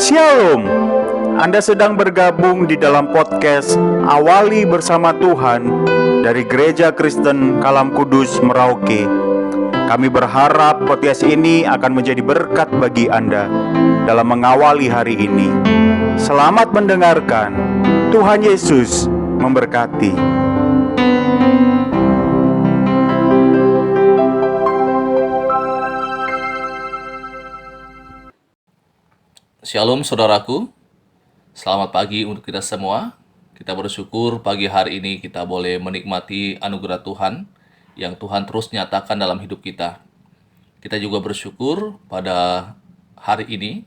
Shalom. Anda sedang bergabung di dalam podcast Awali Bersama Tuhan dari Gereja Kristen Kalam Kudus Merauke. Kami berharap podcast ini akan menjadi berkat bagi Anda dalam mengawali hari ini. Selamat mendengarkan. Tuhan Yesus memberkati. Shalom saudaraku, selamat pagi untuk kita semua. Kita bersyukur pagi hari ini kita boleh menikmati anugerah Tuhan yang Tuhan terus nyatakan dalam hidup kita. Kita juga bersyukur pada hari ini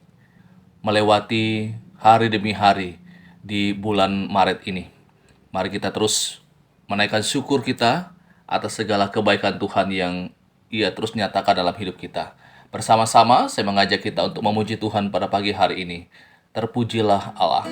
melewati hari demi hari di bulan Maret ini. Mari kita terus menaikkan syukur kita atas segala kebaikan Tuhan yang Ia terus nyatakan dalam hidup kita. Bersama-sama saya mengajak kita untuk memuji Tuhan pada pagi hari ini. Terpujilah Allah.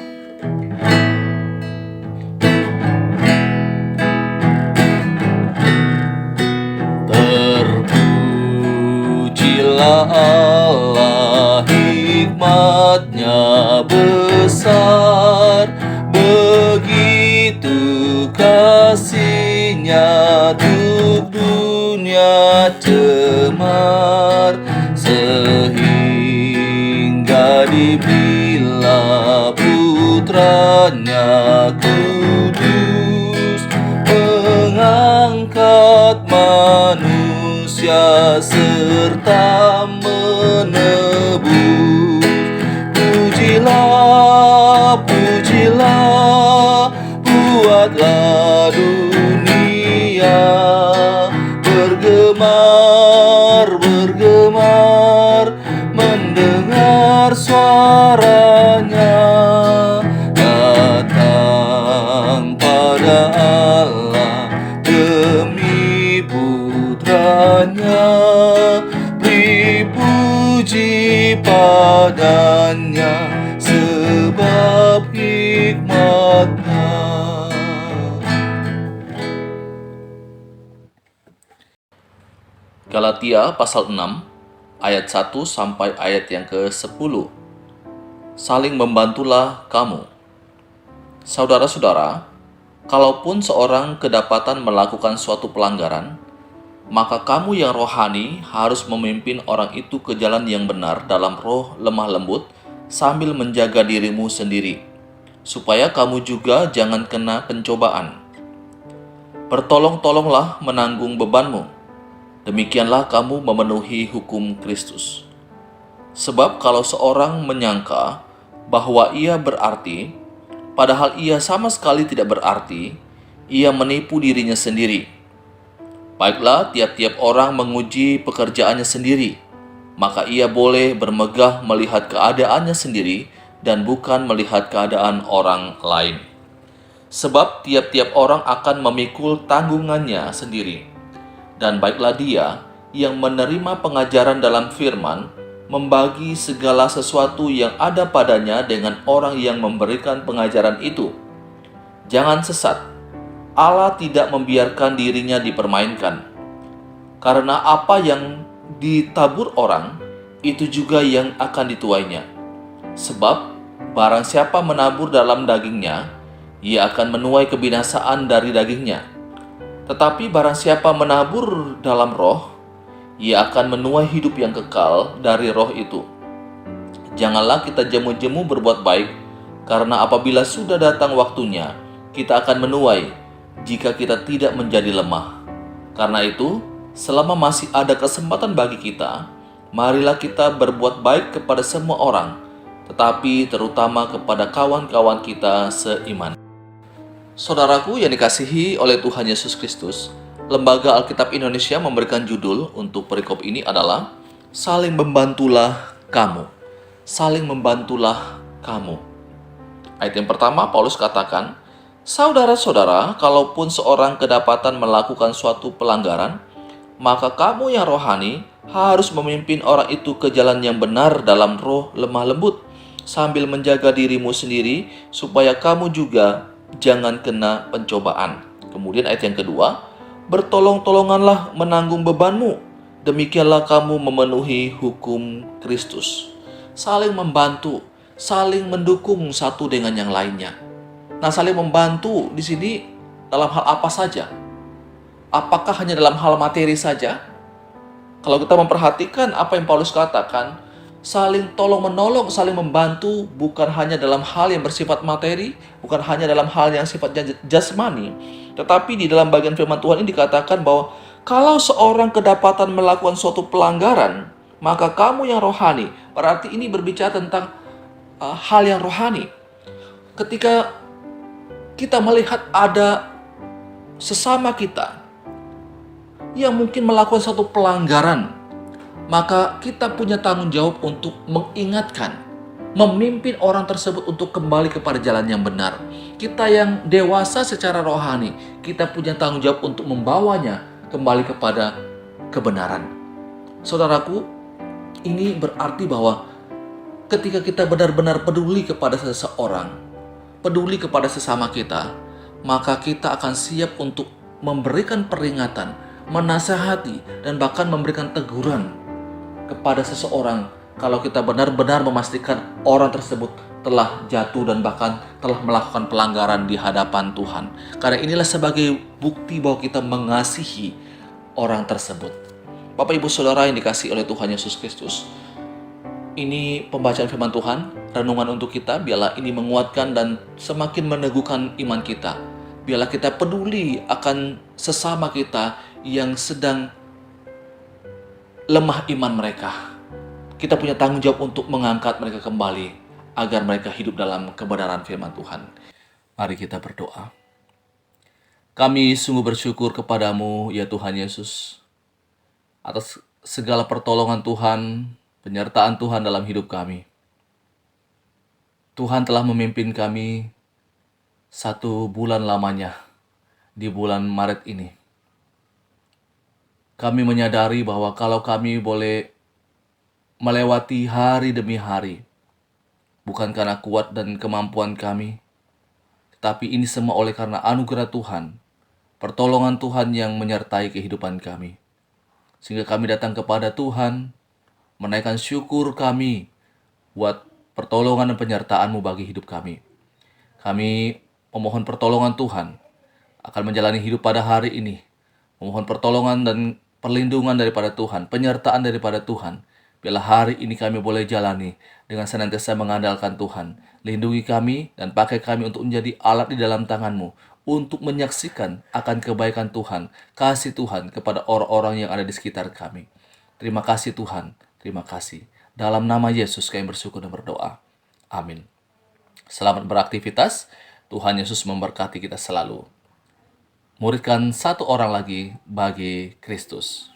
Terpujilah Allah, hikmat-Nya besar, begitu kasih-Nya untuk dunia cemar, sehingga dibilah putranya kudus, mengangkat manusia serta menebus. Pujilah, pujilah, buatlah dunia bergemar, bergemar, mendengar suaranya. Datang pada Allah demi putranya, beri puji padanya sebab hikmat-Nya. Galatia pasal 6 ayat 1 sampai ayat yang ke-10. Saling membantulah kamu. Saudara-saudara, kalaupun seorang kedapatan melakukan suatu pelanggaran, maka kamu yang rohani harus memimpin orang itu ke jalan yang benar dalam roh lemah lembut sambil menjaga dirimu sendiri, supaya kamu juga jangan kena pencobaan. Bertolong-tolonglah menanggung bebanmu. Demikianlah kamu memenuhi hukum Kristus. Sebab kalau seorang menyangka bahwa ia berarti, padahal ia sama sekali tidak berarti, ia menipu dirinya sendiri. Baiklah, tiap-tiap orang menguji pekerjaannya sendiri, maka ia boleh bermegah melihat keadaannya sendiri dan bukan melihat keadaan orang lain. Sebab tiap-tiap orang akan memikul tanggungannya sendiri. Dan baiklah dia yang menerima pengajaran dalam firman, membagi segala sesuatu yang ada padanya dengan orang yang memberikan pengajaran itu. Jangan sesat, Allah tidak membiarkan dirinya dipermainkan. Karena apa yang ditabur orang, itu juga yang akan dituainya. Sebab barang siapa menabur dalam dagingnya, ia akan menuai kebinasaan dari dagingnya. Tetapi barang siapa menabur dalam roh, ia akan menuai hidup yang kekal dari roh itu. Janganlah kita jemu-jemu berbuat baik, karena apabila sudah datang waktunya, kita akan menuai jika kita tidak menjadi lemah. Karena itu, selama masih ada kesempatan bagi kita, marilah kita berbuat baik kepada semua orang, tetapi terutama kepada kawan-kawan kita seiman. Saudaraku yang dikasihi oleh Tuhan Yesus Kristus, Lembaga Alkitab Indonesia memberikan judul untuk perikop ini adalah Saling Membantulah Kamu. Saling membantulah kamu. Ayat yang pertama, Paulus katakan, saudara-saudara, kalaupun seorang kedapatan melakukan suatu pelanggaran, maka kamu yang rohani harus memimpin orang itu ke jalan yang benar dalam roh lemah lembut, sambil menjaga dirimu sendiri, supaya kamu juga jangan kena pencobaan. Kemudian ayat yang kedua, bertolong-tolonganlah menanggung bebanmu, demikianlah kamu memenuhi hukum Kristus. Saling membantu, saling mendukung satu dengan yang lainnya. Nah, saling membantu di sini dalam hal apa saja? Apakah hanya dalam hal materi saja? Kalau kita memperhatikan apa yang Paulus katakan, saling tolong-menolong, saling membantu bukan hanya dalam hal yang bersifat materi, bukan hanya dalam hal yang sifatnya jasmani, tetapi di dalam bagian firman Tuhan ini dikatakan bahwa kalau seorang kedapatan melakukan suatu pelanggaran, maka kamu yang rohani, berarti ini berbicara tentang hal yang rohani. Ketika kita melihat ada sesama kita yang mungkin melakukan satu pelanggaran, maka kita punya tanggung jawab untuk mengingatkan, memimpin orang tersebut untuk kembali kepada jalan yang benar. Kita yang dewasa secara rohani, kita punya tanggung jawab untuk membawanya kembali kepada kebenaran. Saudaraku, ini berarti bahwa ketika kita benar-benar peduli kepada seseorang, peduli kepada sesama kita, maka kita akan siap untuk memberikan peringatan, menasihati, dan bahkan memberikan teguran kepada seseorang kalau kita benar-benar memastikan orang tersebut telah jatuh dan bahkan telah melakukan pelanggaran di hadapan Tuhan. Karena inilah sebagai bukti bahwa kita mengasihi orang tersebut. Bapak Ibu Saudara yang dikasihi oleh Tuhan Yesus Kristus, ini pembacaan firman Tuhan, renungan untuk kita, biarlah ini menguatkan dan semakin meneguhkan iman kita. Biarlah kita peduli akan sesama kita yang sedang lemah iman mereka. Kita punya tanggung jawab untuk mengangkat mereka kembali agar mereka hidup dalam kebenaran firman Tuhan. Mari kita berdoa. Kami sungguh bersyukur kepadamu ya Tuhan Yesus atas segala pertolongan Tuhan, penyertaan Tuhan dalam hidup kami. Tuhan telah memimpin kami 1 bulan lamanya di bulan Maret ini. Kami menyadari bahwa kalau kami boleh melewati hari demi hari, bukan karena kuat dan kemampuan kami, tetapi ini semua oleh karena anugerah Tuhan, pertolongan Tuhan yang menyertai kehidupan kami. Sehingga kami datang kepada Tuhan, menaikkan syukur kami buat pertolongan dan penyertaan-Mu bagi hidup kami. Kami memohon pertolongan Tuhan akan menjalani hidup pada hari ini. Memohon pertolongan dan perlindungan daripada Tuhan, penyertaan daripada Tuhan. Biarlah hari ini kami boleh jalani dengan senantiasa mengandalkan Tuhan. Lindungi kami dan pakai kami untuk menjadi alat di dalam tangan-Mu untuk menyaksikan akan kebaikan Tuhan, kasih Tuhan kepada orang-orang yang ada di sekitar kami. Terima kasih Tuhan, terima kasih. Dalam nama Yesus kami bersyukur dan berdoa. Amin. Selamat beraktivitas. Tuhan Yesus memberkati kita selalu. Muridkan 1 orang lagi bagi Kristus.